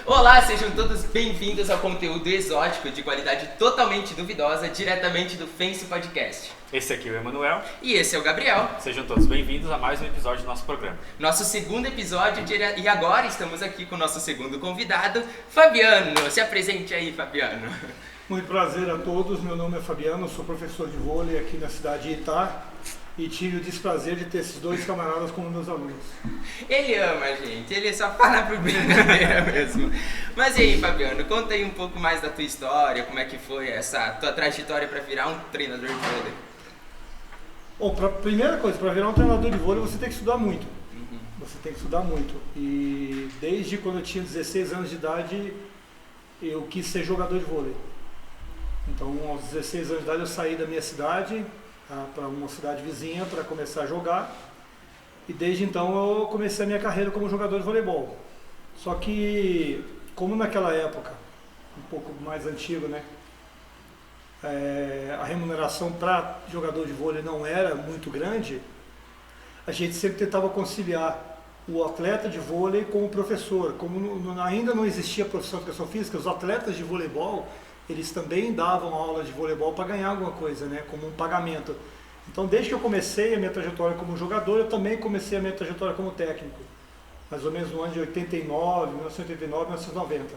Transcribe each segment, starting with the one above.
Olá, sejam todos bem-vindos ao conteúdo exótico de qualidade totalmente duvidosa, diretamente do Fancy Podcast. Esse aqui é o Emanuel. E esse é o Gabriel. Sejam todos bem-vindos a mais um episódio do nosso programa. Nosso segundo episódio e agora estamos aqui com o nosso segundo convidado, Fabiano. Se apresente aí, Fabiano. Muito prazer a todos, meu nome é Fabiano, sou professor de vôlei aqui na cidade de Itá e tive o desprazer de ter esses dois camaradas como meus alunos. Ele ama a gente, ele só fala por brincadeira mesmo. Mas e aí, Fabiano, conta aí um pouco mais da tua história, como é que foi essa tua trajetória para virar um treinador de vôlei. Bom, primeira coisa, para virar um treinador de vôlei você tem que estudar muito. Você tem que estudar muito. E desde quando eu tinha 16 anos de idade, eu quis ser jogador de vôlei. Então, aos 16 anos de idade, eu saí da minha cidade para uma cidade vizinha para começar a jogar. E desde então eu comecei a minha carreira como jogador de voleibol. Só que, como naquela época, um pouco mais antigo, né? A remuneração para jogador de vôlei não era muito grande, a gente sempre tentava conciliar o atleta de vôlei com o professor. Como ainda não existia profissão de educação física, os atletas de voleibol eles também davam aula de voleibol para ganhar alguma coisa, né, como um pagamento. Então, desde que eu comecei a minha trajetória como jogador, eu também comecei a minha trajetória como técnico, mais ou menos no ano de 89, 1989, 1990.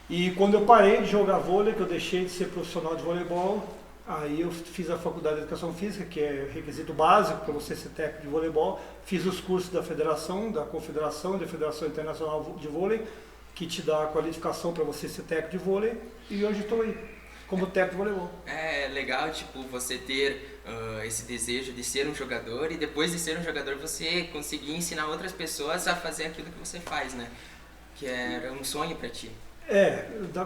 E quando eu parei de jogar vôlei, que eu deixei de ser profissional de voleibol, aí eu fiz a faculdade de educação física, que é requisito básico para você ser técnico de voleibol, fiz os cursos da federação, da confederação, da Federação Internacional de Vôlei, que te dá a qualificação para você ser técnico de vôlei, e hoje estou aí, como técnico de voleibol. É legal, tipo, você ter esse desejo de ser um jogador e depois de ser um jogador você conseguir ensinar outras pessoas a fazer aquilo que você faz, né? Que era um sonho para ti.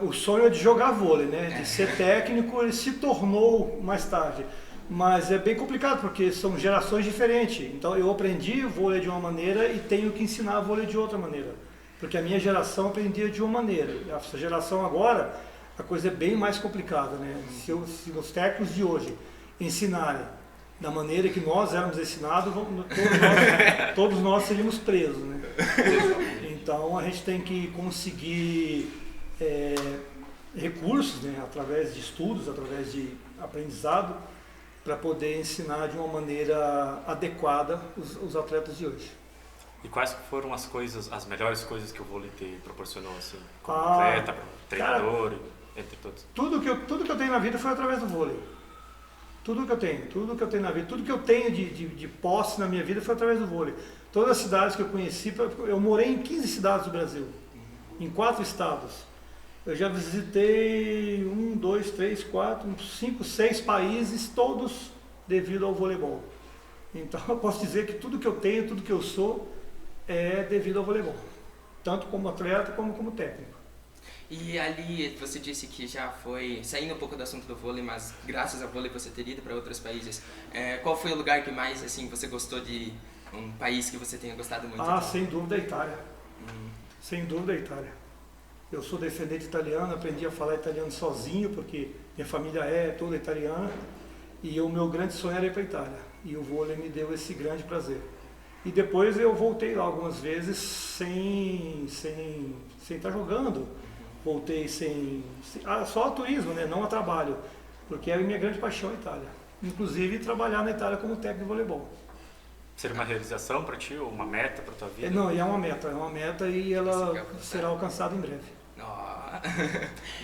O sonho é de jogar vôlei, né? De ser técnico, ele se tornou mais tarde. Mas é bem complicado, porque são gerações diferentes. Então eu aprendi o vôlei de uma maneira e tenho que ensinar vôlei de outra maneira. Porque a minha geração aprendia de uma maneira. Essa geração agora, a coisa é bem mais complicada, né? Se os técnicos de hoje ensinarem da maneira que nós éramos ensinados, todos nós seríamos presos, né? Então a gente tem que conseguir recursos, né? Através de estudos, através de aprendizado, para poder ensinar de uma maneira adequada os atletas de hoje. E quais foram as melhores coisas que o vôlei te proporcionou, assim? Como atleta, treinador, cara, entre todos? Tudo que eu tenho na vida foi através do vôlei. Tudo que eu tenho na vida, tudo que eu tenho de posse na minha vida foi através do vôlei. Todas as cidades que eu conheci, eu morei em 15 cidades do Brasil, em 4 estados. Eu já visitei 1, 2, 3, 4, 5, 6 países, todos devido ao voleibol. Então eu posso dizer que tudo que eu tenho, tudo que eu sou, é devido ao voleibol, tanto como atleta como técnico. E ali você disse que já foi, saindo um pouco do assunto do vôlei, mas graças ao vôlei você ter ido para outros países. Qual foi o lugar que mais assim você gostou de um país que você tenha gostado muito? Sem dúvida a Itália. Sem dúvida a Itália. Eu sou descendente italiano, aprendi a falar italiano sozinho, porque minha família é toda italiana, e o meu grande sonho era ir para a Itália. E o vôlei me deu esse grande prazer. E depois eu voltei lá algumas vezes sem estar jogando. Voltei só a turismo, né? Não a trabalho, porque era a minha grande paixão a Itália. Inclusive trabalhar na Itália como técnico de voleibol. Seria uma realização para ti ou uma meta para tua vida? Não, é uma meta e ela será alcançada em breve.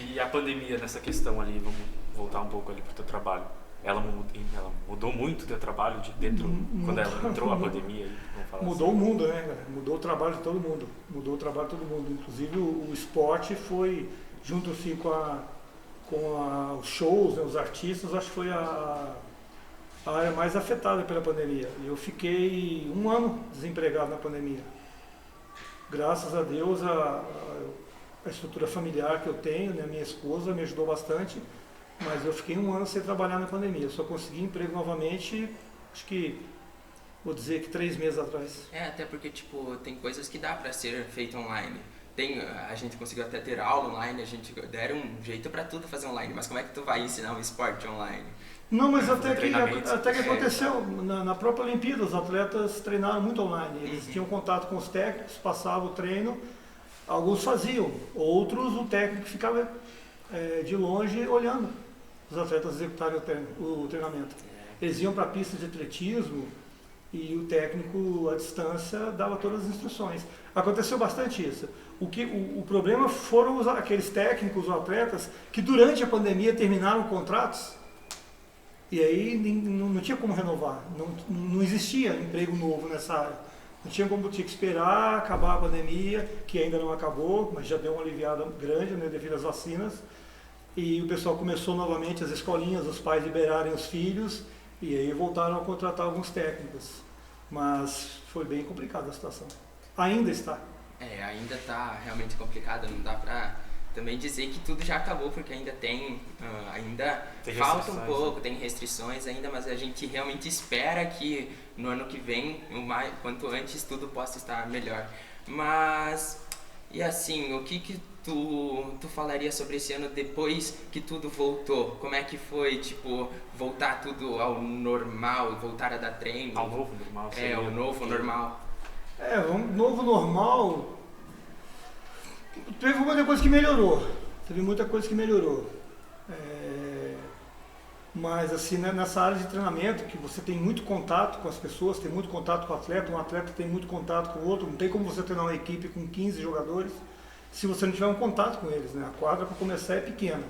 E a pandemia nessa questão ali, vamos voltar um pouco ali para o teu trabalho. Ela mudou muito o teu trabalho quando ela entrou a pandemia? Mudou o mundo, né, cara? Mudou o trabalho de todo mundo. Inclusive o esporte foi, junto assim, com os shows, né, os artistas, acho que foi a área mais afetada pela pandemia. Eu fiquei 1 ano desempregado na pandemia. Graças a Deus, a estrutura familiar que eu tenho, né, minha esposa me ajudou bastante. Mas eu fiquei 1 ano sem trabalhar na pandemia. Eu só consegui emprego novamente, acho que, vou dizer que 3 meses atrás. Até porque, tipo, tem coisas que dá pra ser feito online. A gente conseguiu até ter aula online, a gente deram um jeito pra tudo fazer online. Mas como é que tu vai ensinar um esporte online? Não, mas até que aconteceu, na própria Olimpíada, os atletas treinaram muito online. Eles tinham contato com os técnicos, passavam o treino, Alguns faziam, outros o técnico ficava de longe olhando os atletas executarem o treinamento. Eles iam para a pista de atletismo e o técnico à distância dava todas as instruções. Aconteceu bastante isso. O problema foram aqueles técnicos ou atletas que durante a pandemia terminaram contratos e aí não tinha como renovar, não existia emprego novo nessa área. Não tinha como, tinha que esperar acabar a pandemia, que ainda não acabou, mas já deu uma aliviada grande, né, devido às vacinas. E o pessoal começou novamente, as escolinhas, os pais liberarem os filhos, e aí voltaram a contratar alguns técnicos. Mas foi bem complicada a situação. Ainda está. Ainda está realmente complicada, não dá pra também dizer que tudo já acabou, porque ainda tem falta um pouco, tem restrições ainda, mas a gente realmente espera que no ano que vem, quanto antes, tudo possa estar melhor. Mas, e assim, o que tu falaria sobre esse ano depois que tudo voltou? Como é que foi, tipo, voltar tudo ao normal, voltar a dar treino? Ao novo normal? O novo normal. O novo normal... Teve muita coisa que melhorou. Mas assim, né, nessa área de treinamento, que você tem muito contato com as pessoas, tem muito contato com o atleta, um atleta tem muito contato com o outro, não tem como você treinar uma equipe com 15 jogadores se você não tiver um contato com eles, né? A quadra, para começar, é pequena.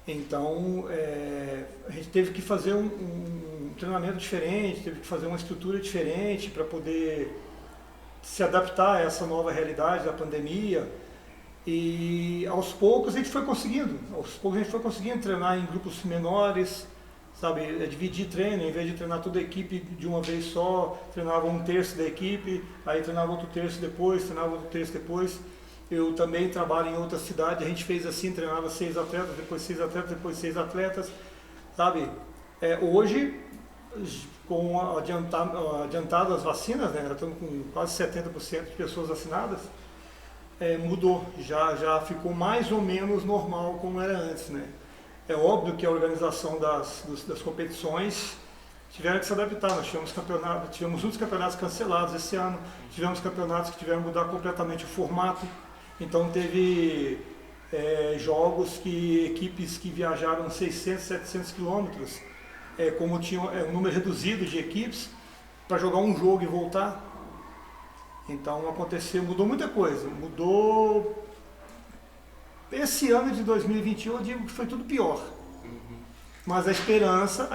Então, a gente teve que fazer um treinamento diferente, teve que fazer uma estrutura diferente para poder se adaptar a essa nova realidade da pandemia. E aos poucos a gente foi conseguindo treinar em grupos menores, sabe, dividir treino, em vez de treinar toda a equipe de uma vez só, treinava um terço da equipe, aí treinava outro terço depois, treinava outro terço depois. Eu também trabalho em outra cidade, a gente fez assim, treinava 6 atletas, depois 6 atletas, depois 6 atletas, sabe. Hoje, com adiantado as vacinas, né, já estamos com quase 70% de pessoas vacinadas, mudou, já ficou mais ou menos normal como era antes, né. É óbvio que a organização das competições tiveram que se adaptar. Nós tivemos muitos campeonatos cancelados esse ano, tivemos campeonatos que tiveram que mudar completamente o formato. Então teve jogos que equipes que viajaram 600, 700 quilômetros, como tinha um número reduzido de equipes, para jogar um jogo e voltar. Então mudou muita coisa. Mudou. Esse ano de 2021 eu digo que foi tudo pior. Mas a esperança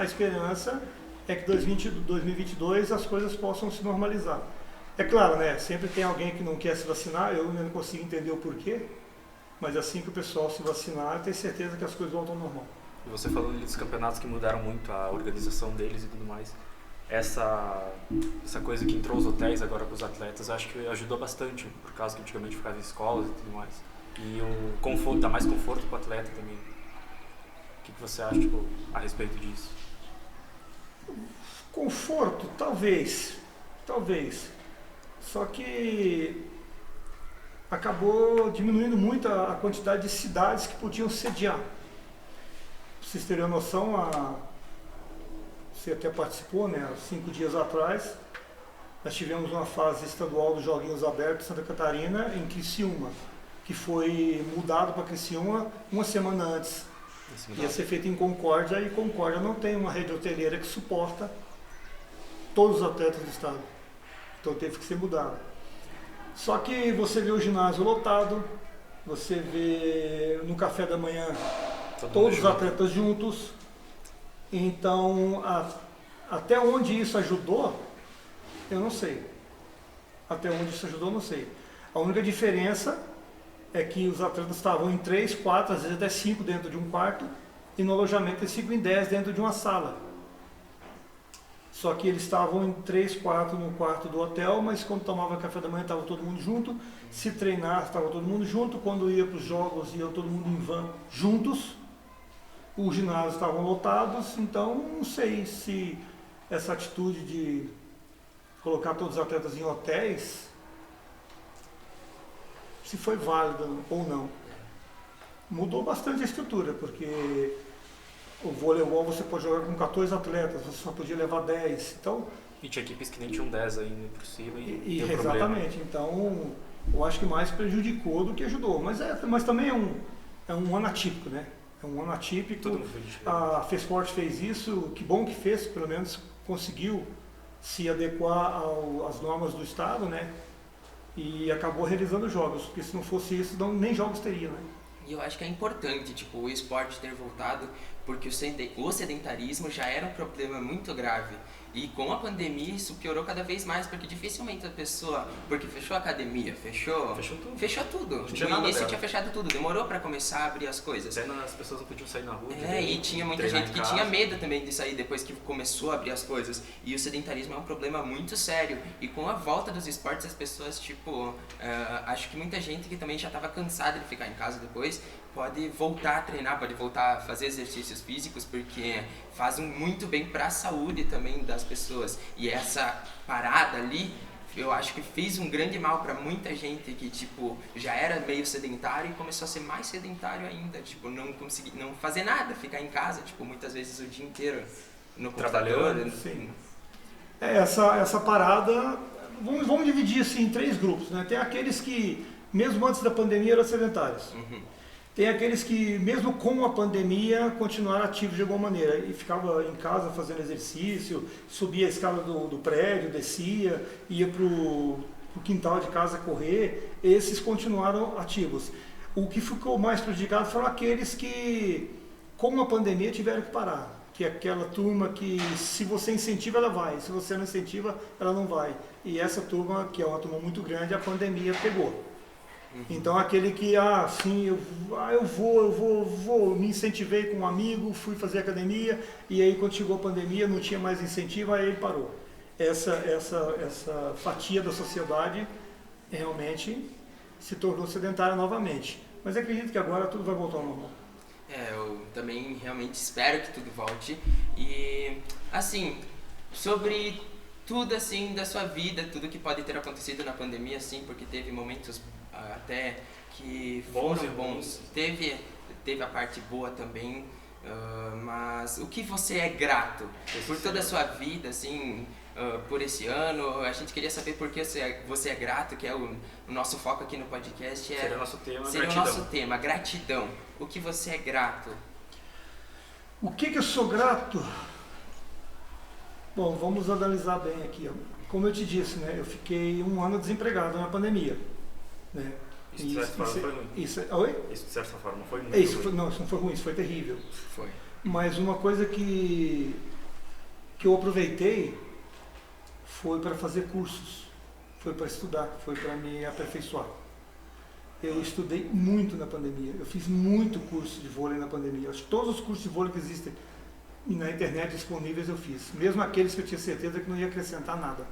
é que 2022 as coisas possam se normalizar. É claro, né? Sempre tem alguém que não quer se vacinar, eu não consigo entender o porquê, mas assim que o pessoal se vacinar, eu tenho certeza que as coisas voltam ao normal. E você falando dos campeonatos que mudaram muito a organização deles e tudo mais, essa coisa que entrou os hotéis agora para os atletas, acho que ajudou bastante, por causa que antigamente ficava em escolas e tudo mais. E o conforto, dá mais conforto para o atleta também. O que você acha, tipo, a respeito disso? Conforto, talvez. Só que acabou diminuindo muito a quantidade de cidades que podiam sediar. Pra vocês terem uma noção, você até participou, né, há 5 dias atrás, nós tivemos uma fase estadual dos Joguinhos Abertos Santa Catarina em Criciúma, que foi mudado para Criciúma uma semana antes. Ia ser feito em Concórdia, e Concórdia não tem uma rede hoteleira que suporta todos os atletas do estado. Então teve que ser mudado. Só que você vê o ginásio lotado, você vê no café da manhã todos os atletas juntos. Então, até onde isso ajudou, eu não sei. A única diferença é que os atletas estavam em 3, 4, às vezes até 5 dentro de um quarto, e no alojamento eles ficam em 10 dentro de uma sala. Só que eles estavam em 3, 4 no quarto do hotel, mas quando tomava café da manhã estava todo mundo junto, se treinar estava todo mundo junto, quando ia para os jogos ia todo mundo em van juntos, os ginásios estavam lotados, então não sei se essa atitude de colocar todos os atletas em hotéis, se foi válida ou não. Mudou bastante a estrutura, porque o voleibol você pode jogar com 14 atletas, você só podia levar 10. Então, e tinha equipes que nem tinham 10 ainda por cima exatamente. Então, eu acho que mais prejudicou do que ajudou. Mas também é um ano atípico, né? É um ano atípico. A FESPORT fez isso, que bom que fez, pelo menos conseguiu se adequar às normas do Estado, né? E acabou realizando jogos, porque se não fosse isso, nem jogos teria, né? E eu acho que é importante, tipo, o esporte ter voltado, porque o sedentarismo já era um problema muito grave. E com a pandemia isso piorou cada vez mais, porque dificilmente a pessoa, porque fechou a academia, fechou tudo. No início tinha fechado tudo, demorou para começar a abrir as coisas. As pessoas não podiam sair na rua. E tinha muita gente que tinha medo também de sair depois que começou a abrir as coisas. E o sedentarismo é um problema muito sério. E com a volta dos esportes, as pessoas, tipo, acho que muita gente que também já estava cansada de ficar em casa depois, pode voltar a treinar, pode voltar a fazer exercícios físicos, porque faz muito bem para a saúde também das pessoas. E essa parada ali, eu acho que fez um grande mal para muita gente que, tipo, já era meio sedentário e começou a ser mais sedentário ainda, tipo, não conseguir, não fazer nada, ficar em casa, tipo, muitas vezes o dia inteiro no computador. Sim. Essa parada, vamos dividir assim em 3 grupos, né? Tem aqueles que, mesmo antes da pandemia, eram sedentários. Tem aqueles que, mesmo com a pandemia, continuaram ativos de alguma maneira e ficava em casa fazendo exercício, subia a escada do prédio, descia, ia para o quintal de casa correr. Esses continuaram ativos. O que ficou mais prejudicado foram aqueles que, com a pandemia, tiveram que parar. Que é aquela turma que, se você incentiva, ela vai. Se você não incentiva, ela não vai. E essa turma, que é uma turma muito grande, a pandemia pegou. Então aquele que, eu vou, me incentivei com um amigo, fui fazer academia, e aí quando chegou a pandemia não tinha mais incentivo, aí ele parou. Essa fatia da sociedade realmente se tornou sedentária novamente. Mas acredito que agora tudo vai voltar ao normal. Eu também realmente espero que tudo volte. E, assim, sobre tudo assim da sua vida, tudo que pode ter acontecido na pandemia, assim, porque teve momentos até que foram bons, teve a parte boa também, mas o que você é grato por toda a sua vida, assim, por esse ano? A gente queria saber por que você é grato, que é o nosso foco aqui no podcast. Seria o nosso tema, seria gratidão. O nosso tema, gratidão. O que você é grato? O que eu sou grato? Bom, vamos analisar bem aqui. Como eu te disse, né, eu fiquei 1 ano desempregado na pandemia. Né? Isso de certa forma foi ruim. Isso de certa forma foi muito ruim. Não, isso não foi ruim, isso foi terrível. Foi. Mas uma coisa que eu aproveitei foi para fazer cursos, foi para estudar, foi para me aperfeiçoar. Eu estudei muito na pandemia, eu fiz muito curso de vôlei na pandemia. Acho que todos os cursos de vôlei que existem na internet disponíveis eu fiz, mesmo aqueles que eu tinha certeza que não ia acrescentar nada.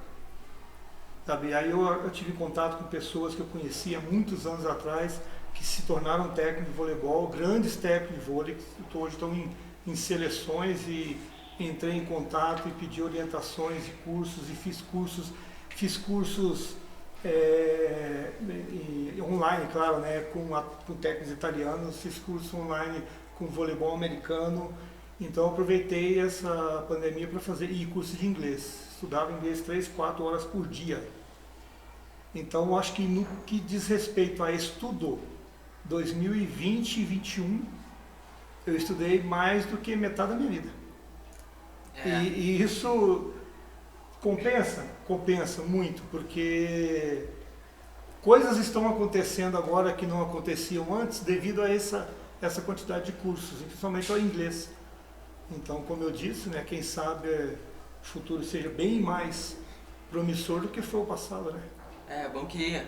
Sabe? Aí eu tive contato com pessoas que eu conhecia muitos anos atrás, que se tornaram técnicos de voleibol, grandes técnicos de vôlei, que hoje estão em seleções, e entrei em contato e pedi orientações e cursos, e fiz cursos online, claro, né, com técnicos italianos, fiz curso online com voleibol americano. Então eu aproveitei essa pandemia para fazer curso de inglês. Estudava inglês 3-4 horas por dia. Então eu acho que no que diz respeito a estudo 2020 e 2021, eu estudei mais do que metade da minha vida. E isso compensa muito, porque coisas estão acontecendo agora que não aconteciam antes devido a essa quantidade de cursos, principalmente ao inglês. Então, como eu disse, né, quem sabe o futuro seja bem mais promissor do que foi o passado, né? É bom que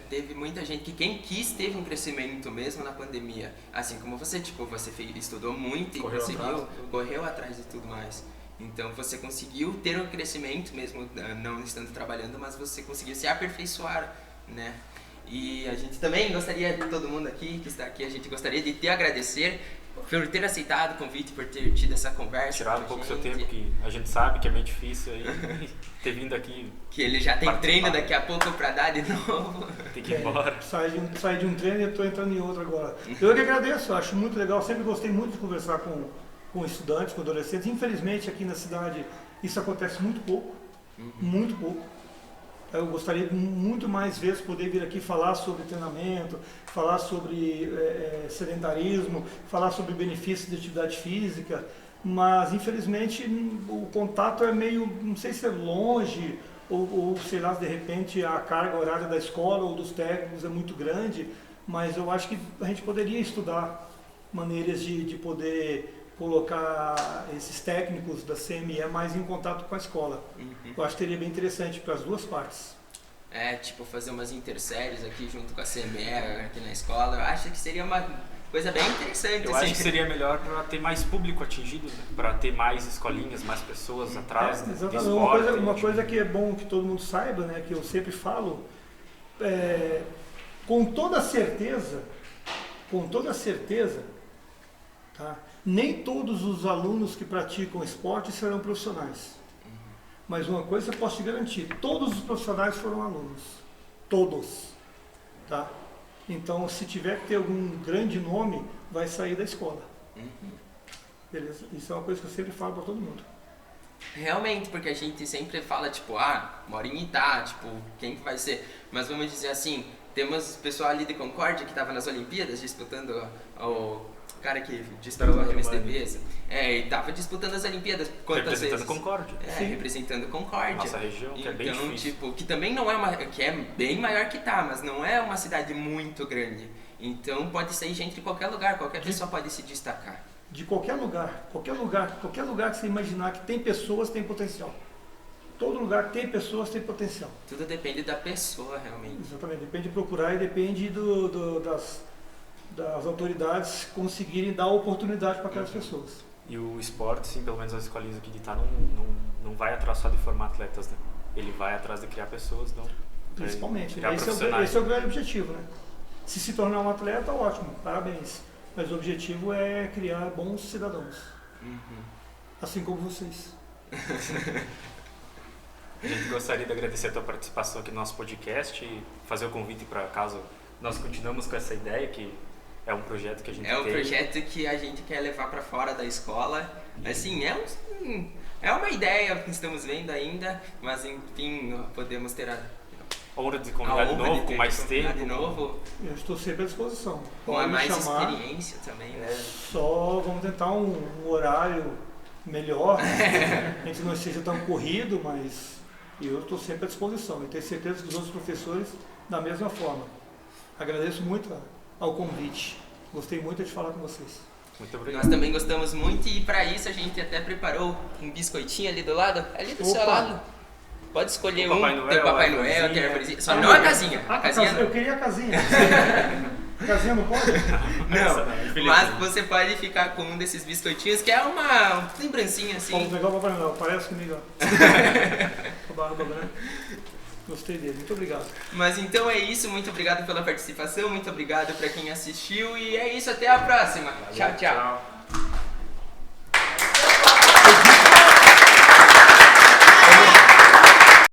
teve muita gente que quem quis teve um crescimento mesmo na pandemia. Assim como você, tipo, você estudou muito e correu atrás de tudo mais. Então você conseguiu ter um crescimento mesmo não estando trabalhando, mas você conseguiu se aperfeiçoar, né? E a gente também gostaria, todo mundo aqui que está aqui, a gente gostaria de te agradecer por ter aceitado o convite, por ter tido essa conversa. Tirado um pouco do seu tempo, que a gente sabe que é bem difícil aí ter vindo aqui. Que ele já tem treino daqui a pouco para dar de novo. Tem que ir embora. Sai de um treino e eu estou entrando em outro agora. Eu que agradeço, acho muito legal, sempre gostei muito de conversar com estudantes, com adolescentes. Infelizmente aqui na cidade isso acontece muito pouco, muito pouco. Eu gostaria de muito mais vezes poder vir aqui falar sobre treinamento, falar sobre sedentarismo, falar sobre benefícios de atividade física, mas infelizmente o contato é meio, não sei se é longe, ou sei lá, de repente a carga horária da escola ou dos técnicos é muito grande, mas eu acho que a gente poderia estudar maneiras de poder colocar esses técnicos da CME mais em contato com a escola. Eu acho que seria bem interessante para as duas partes. Tipo, fazer umas interséries aqui junto com a CME aqui na escola, eu acho que seria uma coisa bem interessante. Eu acho que seria melhor para ter mais público atingido, né? Para ter mais escolinhas, mais pessoas atrás de exatamente. esporte. Uma coisa que é bom que todo mundo saiba, né, que eu sempre falo, com toda certeza, tá? Nem todos os alunos que praticam esporte serão profissionais. Mas uma coisa eu posso te garantir, todos os profissionais foram alunos. Todos. Tá? Então, se tiver que ter algum grande nome, vai sair da escola. Beleza? Isso é uma coisa que eu sempre falo para todo mundo. Realmente, porque a gente sempre fala, tipo, mora em Itá, tipo, quem que vai ser? Mas vamos dizer assim, temos o pessoal ali de Concórdia que estava nas Olimpíadas disputando o cara que disputou a arremesso de peso. E tava disputando as Olimpíadas quantas vezes? Representando Concórdia. Representando Concórdia. Nossa região, que então, é bem difícil. Tipo, que também não é que é bem maior que Itá, mas não é uma cidade muito grande. Então pode sair gente de qualquer lugar, qualquer pessoa pode se destacar. De qualquer lugar que você imaginar que tem pessoas, tem potencial. Todo lugar que tem pessoas, tem potencial. Tudo depende da pessoa, realmente. Exatamente, depende de procurar e depende das autoridades conseguirem dar oportunidade para aquelas pessoas. E o esporte, sim, pelo menos as escolinhas aqui de Itá, não vai atrás só de formar atletas, né? Ele vai atrás de criar pessoas, não. Principalmente, criar esse é o grande objetivo, né? Se tornar um atleta, ótimo, parabéns. Mas o objetivo é criar bons cidadãos. Assim como vocês. A gente gostaria de agradecer a tua participação aqui no nosso podcast e fazer o convite para caso nós continuamos com essa ideia, que é um projeto que a gente tem. É um projeto que a gente quer levar para fora da escola. Assim, é uma ideia que estamos vendo ainda, mas enfim, podemos ter a honra de convidar de novo, com mais tempo. De novo. Eu estou sempre à disposição. Com mais experiência também, né? Só vamos tentar um horário melhor, a gente não esteja tão corrido, mas eu estou sempre à disposição. E tenho certeza que os outros professores, da mesma forma. Agradeço muito ao convite. Gostei muito de falar com vocês. Muito obrigado. Nós também gostamos muito e para isso a gente até preparou um biscoitinho ali do lado, ali do seu lado. Pode escolher o Papai um, Noel, tem o Papai Noel, tem a arvorezinha. Só não a casinha. A casinha não. Eu queria a casinha. A casinha não pode? Não, mas você pode ficar com um desses biscoitinhos que é uma lembrancinha assim. Vamos pegar o Papai Noel, parece comigo. A barba branca. Gostei dele, muito obrigado. Mas então é isso, muito obrigado pela participação, muito obrigado para quem assistiu e é isso, até a próxima. Valeu, tchau.